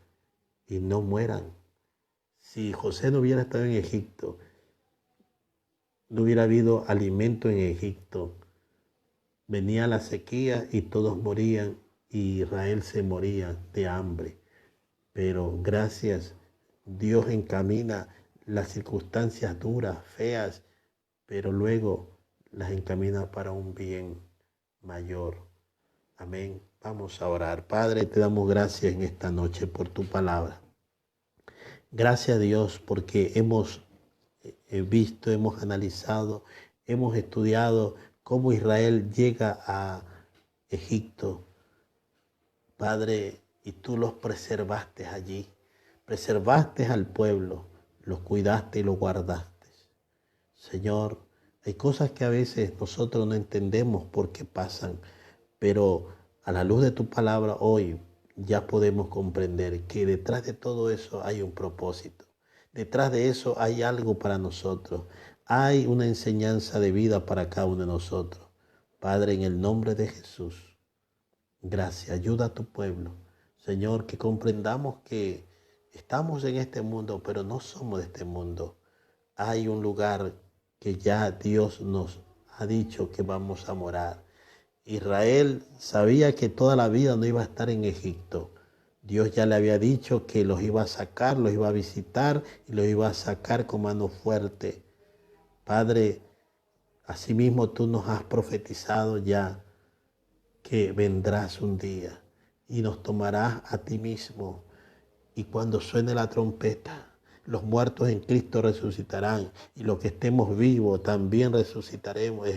y no mueran. Si José no hubiera estado en Egipto, no hubiera habido alimento en Egipto. Venía la sequía y todos morían, y Israel se moría de hambre. Pero gracias, Dios encamina las circunstancias duras, feas, pero luego las encamina para un bien mayor. Amén. Vamos a orar. Padre, te damos gracias en esta noche por tu palabra. Gracias a Dios porque hemos visto, hemos analizado, hemos estudiado cómo Israel llega a Egipto. Padre, y tú los preservaste allí, preservaste al pueblo, los cuidaste y los guardaste. Señor, hay cosas que a veces nosotros no entendemos por qué pasan, pero a la luz de tu palabra hoy ya podemos comprender que detrás de todo eso hay un propósito. Detrás de eso hay algo para nosotros. Hay una enseñanza de vida para cada uno de nosotros. Padre, en el nombre de Jesús, gracias. Ayuda a tu pueblo. Señor, que comprendamos que estamos en este mundo, pero no somos de este mundo. Hay un lugar que ya Dios nos ha dicho que vamos a morar. Israel sabía que toda la vida no iba a estar en Egipto. Dios ya le había dicho que los iba a sacar, los iba a visitar y los iba a sacar con mano fuerte. Padre, asimismo tú nos has profetizado ya que vendrás un día y nos tomarás a ti mismo. Y cuando suene la trompeta, los muertos en Cristo resucitarán, y los que estemos vivos también resucitaremos.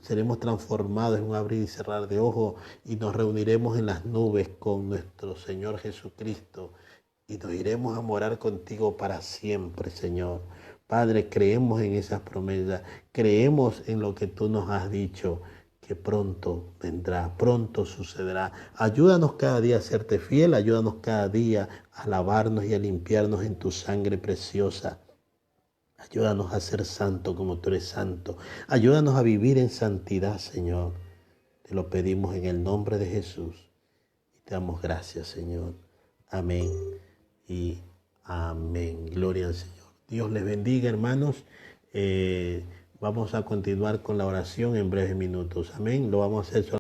Seremos transformados en un abrir y cerrar de ojos, y nos reuniremos en las nubes con nuestro Señor Jesucristo, y nos iremos a morar contigo para siempre, Señor. Padre, creemos en esas promesas, creemos en lo que tú nos has dicho, que pronto vendrá, pronto sucederá. Ayúdanos cada día a serte fiel, ayúdanos cada día a lavarnos y a limpiarnos en tu sangre preciosa. Ayúdanos a ser santo como tú eres santo. Ayúdanos a vivir en santidad, Señor. Te lo pedimos en el nombre de Jesús. Y te damos gracias, Señor. Amén y amén. Gloria al Señor. Dios les bendiga, hermanos. Vamos a continuar con la oración en breves minutos. Amén. Lo vamos a hacer